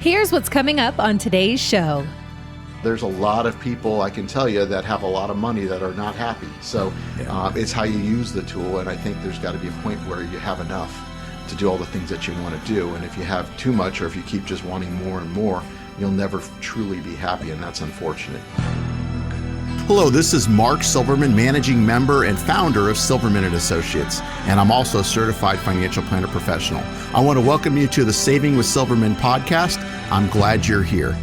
Here's what's coming up on today's show. There's a lot of people, I can tell you, that have a lot of money that are not happy. So it's how you use the tool, and I think there's got to be a point where you have enough to do all the things that you want to do. And if you have too much, or if you keep just wanting more and more, you'll never truly be happy, and that's unfortunate. Hello, this is Mark Silverman, managing member and founder of Silverman & Associates, and I'm also a certified financial planner professional. I want to welcome you to the Saving with Silverman podcast. I'm glad you're here.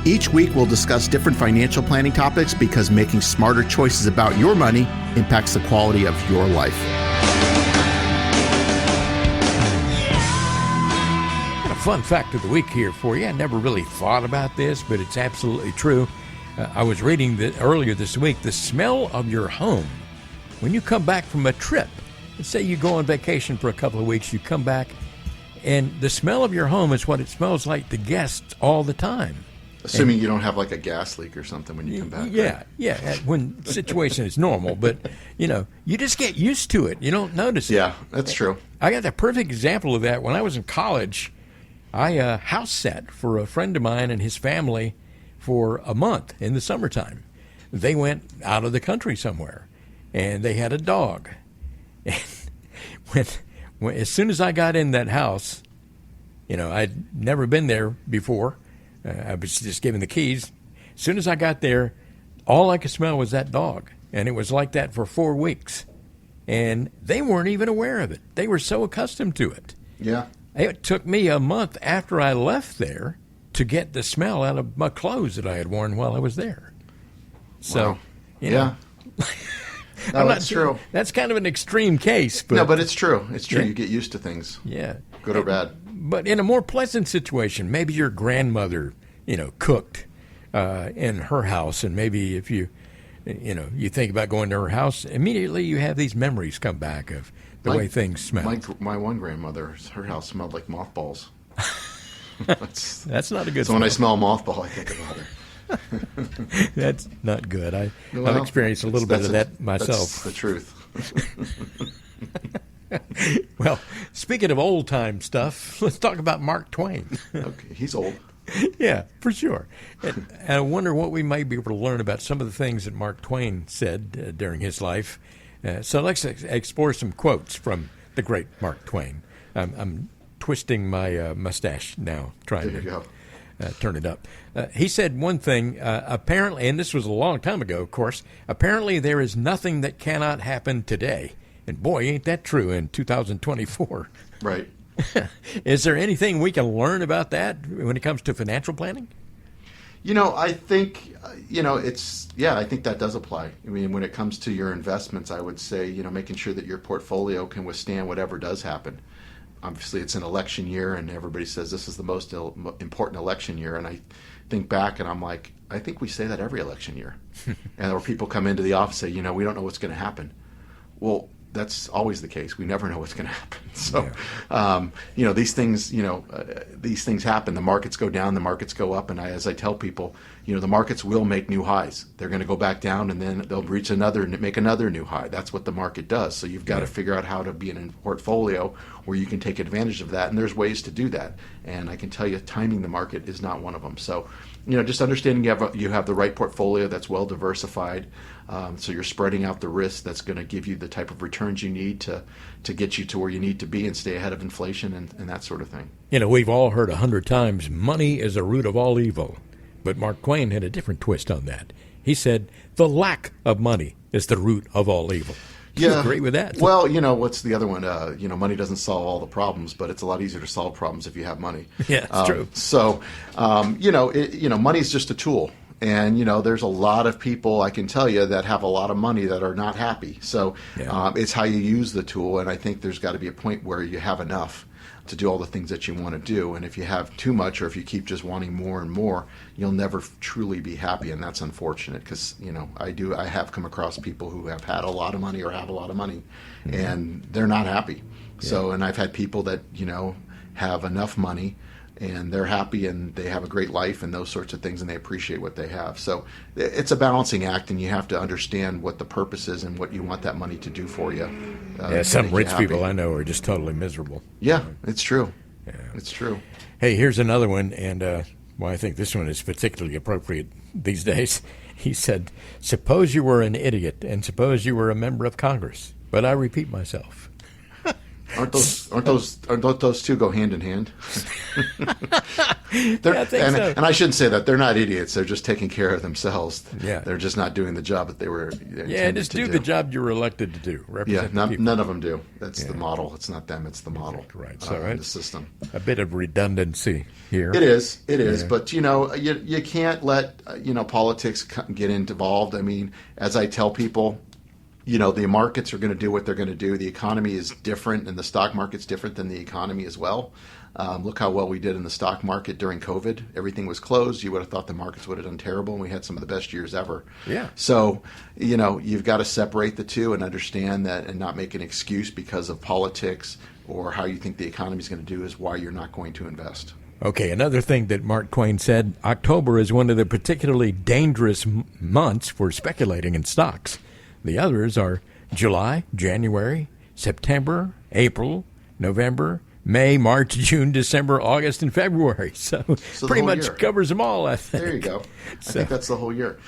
Each week, we'll discuss different financial planning topics because making smarter choices about your money impacts the quality of your life. Got a fun fact of the week here for you. I never really thought about this, but it's absolutely true. I was reading that earlier this week, the smell of your home, when you come back from a trip, let's say you go on vacation for a couple of weeks, you come back, and the smell of your home is what it smells like to guests all the time. Assuming you don't have like a gas leak or something when you come back. Yeah, right? yeah, when the situation is normal, but you just get used to it. You don't notice it. Yeah, that's true. I got the perfect example of that. When I was in college, I house sat for a friend of mine and his family for a month in the summertime. They went out of the country somewhere, and they had a dog. And as soon as I got in that house, I'd never been there before. I was just given the keys. As soon as I got there, all I could smell was that dog, and it was like that for 4 weeks. And they weren't even aware of it. They were so accustomed to it. Yeah. It took me a month after I left there to get the smell out of my clothes that I had worn while I was there. So, wow. No, that's true. That's kind of an extreme case. But, no, but it's true. It's true. Yeah. You get used to things. Yeah. Good or bad. But in a more pleasant situation, maybe your grandmother, cooked in her house, and maybe if you think about going to her house, immediately you have these memories come back of the way things smell. My one grandmother, her house smelled like mothballs. That's not a good So when I smell a mothball, I think about her. That's not good. I've experienced a little bit of that myself. That's the truth. Well, speaking of old-time stuff, let's talk about Mark Twain. Okay, he's old. Yeah, for sure. And I wonder what we might be able to learn about some of the things that Mark Twain said during his life. So let's explore some quotes from the great Mark Twain. I'm twisting my mustache now, trying to turn it up. He said one thing, apparently, and this was a long time ago, of course, apparently there is nothing that cannot happen today. And boy, ain't that true in 2024. Right. Is there anything we can learn about that when it comes to financial planning? I think, I think that does apply. I mean, when it comes to your investments, I would say, making sure that your portfolio can withstand whatever does happen. Obviously, it's an election year, and everybody says this is the most important election year. And I think back, and I'm like, I think we say that every election year. And or people come into the office and say, we don't know what's going to happen. Well, that's always the case. We never know what's going to happen. So, these things happen. The markets go down, the markets go up, and as I tell people, the markets will make new highs. They're going to go back down, and then they'll make another new high. That's what the market does. So you've got to figure out how to be in a portfolio where you can take advantage of that, and there's ways to do that. And I can tell you, timing the market is not one of them. So, just understanding you have the right portfolio that's well diversified. So you're spreading out the risk that's going to give you the type of returns you need to get you to where you need to be and stay ahead of inflation and that sort of thing. We've all heard 100 times, money is the root of all evil. But Mark Twain had a different twist on that. He said, the lack of money is the root of all evil. Do you agree with that? Well, what's the other one? Money doesn't solve all the problems, but it's a lot easier to solve problems if you have money. Yeah, it's true. So, money is just a tool. And, there's a lot of people, I can tell you, that have a lot of money that are not happy. So it's how you use the tool. And I think there's got to be a point where you have enough to do all the things that you want to do. And if you have too much, or if you keep just wanting more and more, you'll never truly be happy. And that's unfortunate because, I have come across people who have had a lot of money or have a lot of money and they're not happy. Yeah. So, and I've had people that, have enough money and they're happy and they have a great life and those sorts of things and they appreciate what they have. So it's a balancing act, and you have to understand what the purpose is and what you want that money to do for you. Some rich people I know are just totally miserable. Yeah, it's true. It's true. Hey, here's another one, and I think this one is particularly appropriate these days. He said, suppose you were an idiot, and suppose you were a member of Congress. But I repeat myself. Aren't those two go hand in hand? I think so. And I shouldn't say that. They're not idiots. They're just taking care of themselves. Yeah. They're just not doing the job that they were intended Yeah, just to do the job you were elected to do. Represent the people. None of them do. That's the model. It's not them. It's the model. Right. So in the system. A bit of redundancy here. It is. But, you can't let, politics get involved. I mean, as I tell people, the markets are going to do what they're going to do. The economy is different, and the stock market's different than the economy as well. Look how well we did in the stock market during COVID. Everything was closed. You would have thought the markets would have done terrible, and we had some of the best years ever. Yeah. So, you've got to separate the two and understand that, and not make an excuse because of politics or how you think the economy is going to do is why you're not going to invest. Okay, another thing that Mark Twain said, October is one of the particularly dangerous months for speculating in stocks. The others are July, January, September, April, November, May, March, June, December, August, and February. So pretty much year covers them all, I think. There you go. I think that's the whole year.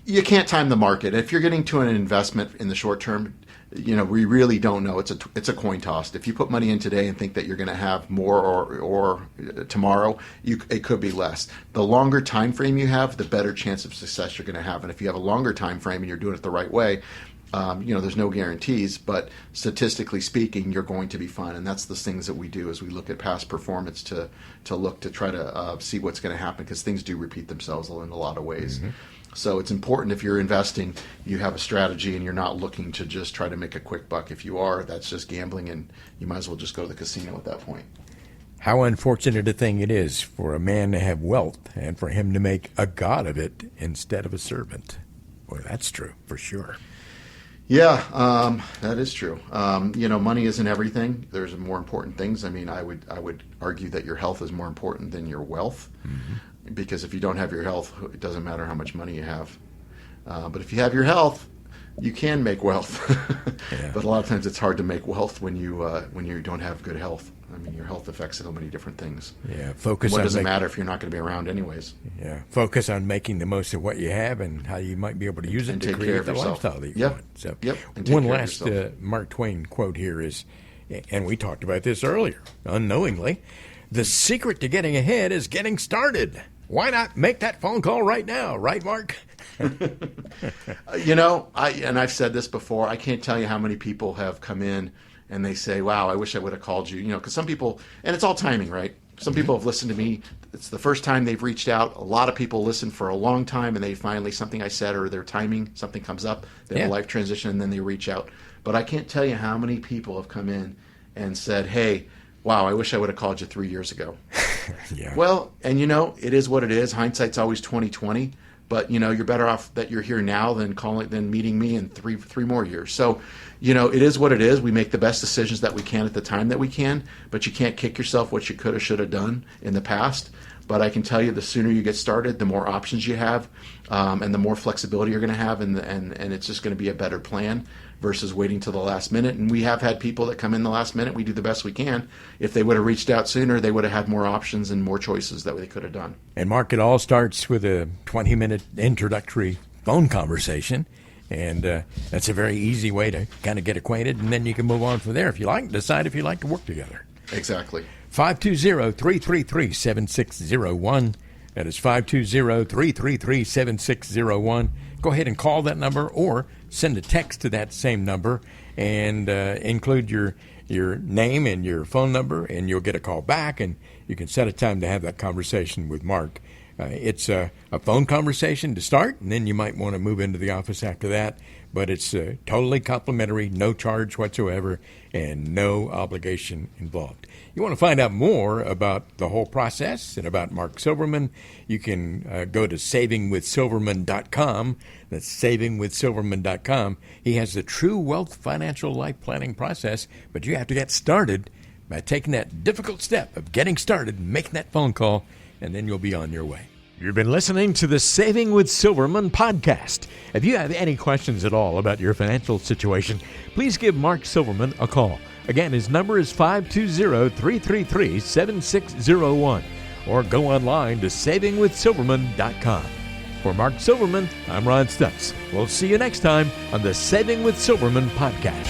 You can't time the market. If you're getting to an investment in the short term, we really don't know. It's a coin toss. If you put money in today and think that you're going to have more or tomorrow, it could be less. The longer time frame you have, the better chance of success you're going to have. And if you have a longer time frame and you're doing it the right way, there's no guarantees, but statistically speaking, you're going to be fine. And that's the things that we do as we look at past performance to look to try to see what's going to happen, because things do repeat themselves in a lot of ways. Mm-hmm. So it's important if you're investing, you have a strategy and you're not looking to just try to make a quick buck. If you are, that's just gambling, and you might as well just go to the casino at that point. How unfortunate a thing it is for a man to have wealth and for him to make a god of it instead of a servant. Boy, that's true for sure. Yeah, that is true. Money isn't everything. There's more important things. I mean, I would argue that your health is more important than your wealth. Mm-hmm. Because if you don't have your health, it doesn't matter how much money you have. But if you have your health, you can make wealth. Yeah. But a lot of times it's hard to make wealth when you don't have good health. I mean, your health affects so many different things. Yeah, what does it matter if you're not going to be around anyways? Yeah, focus on making the most of what you have and how you might be able to use it to create the lifestyle that you want. So, one last Mark Twain quote here is, and we talked about this earlier, unknowingly, the secret to getting ahead is getting started. Why not make that phone call right now, right, Mark? I've said this before. I can't tell you how many people have come in and they say, wow, I wish I would have called you. Because some people, and it's all timing, right? Some people have listened to me. It's the first time they've reached out. A lot of people listen for a long time, and they finally, something I said or their timing, something comes up, they have a life transition, and then they reach out. But I can't tell you how many people have come in and said, hey, wow, I wish I would have called you 3 years ago. Yeah. Well, and it is what it is. Hindsight's always 20/20. But you're better off that you're here now than meeting me in three more years. So, it is what it is. We make the best decisions that we can at the time that we can. But you can't kick yourself what you could have, should have done in the past. But I can tell you, the sooner you get started, the more options you have, and the more flexibility you're going to have, and it's just going to be a better plan versus waiting till the last minute. And we have had people that come in the last minute. We do the best we can. If they would have reached out sooner, they would have had more options and more choices that they could have done. And Mark, it all starts with a 20-minute introductory phone conversation. And that's a very easy way to kind of get acquainted, and then you can move on from there if you like, decide if you like to work together. Exactly. 520-333-7601. That is 520-333-7601. Go ahead and call that number or send a text to that same number and include your name and your phone number, and you'll get a call back, and you can set a time to have that conversation with Mark. It's a phone conversation to start, and then you might want to move into the office after that. But it's totally complimentary, no charge whatsoever, and no obligation involved. You want to find out more about the whole process and about Mark Silverman, you can go to savingwithsilverman.com. That's savingwithsilverman.com. He has the true wealth financial life planning process, but you have to get started by taking that difficult step of getting started, making that phone call, and then you'll be on your way. You've been listening to the Saving with Silverman podcast. If you have any questions at all about your financial situation, please give Mark Silverman a call. Again, his number is 520-333-7601, or go online to savingwithsilverman.com. For Mark Silverman, I'm Ron Stutz. We'll see you next time on the Saving with Silverman podcast.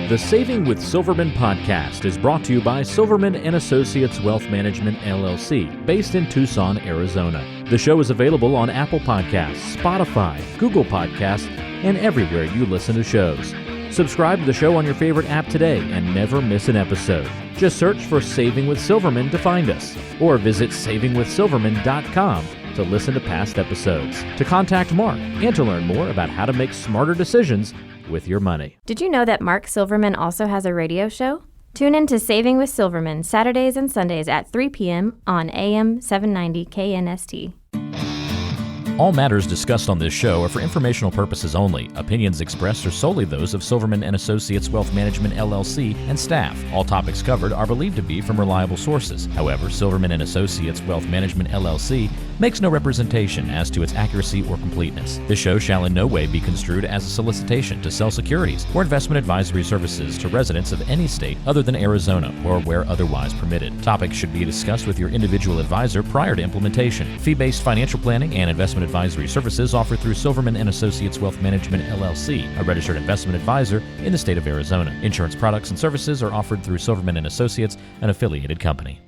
The Saving with Silverman podcast is brought to you by Silverman & Associates Wealth Management, LLC, based in Tucson, Arizona. The show is available on Apple Podcasts, Spotify, Google Podcasts, and everywhere you listen to shows. Subscribe to the show on your favorite app today and never miss an episode. Just search for Saving with Silverman to find us, or visit savingwithsilverman.com to listen to past episodes, to contact Mark, and to learn more about how to make smarter decisions with your money. Did you know that Mark Silverman also has a radio show? Tune in to Saving with Silverman Saturdays and Sundays at 3 p.m. on AM 790 KNST. All matters discussed on this show are for informational purposes only. Opinions expressed are solely those of Silverman & Associates Wealth Management, LLC, and staff. All topics covered are believed to be from reliable sources. However, Silverman & Associates Wealth Management, LLC, makes no representation as to its accuracy or completeness. This show shall in no way be construed as a solicitation to sell securities or investment advisory services to residents of any state other than Arizona or where otherwise permitted. Topics should be discussed with your individual advisor prior to implementation. Fee-based financial planning and investment advisory services offered through Silverman & Associates Wealth Management, LLC, a registered investment advisor in the state of Arizona. Insurance products and services are offered through Silverman & Associates, an affiliated company.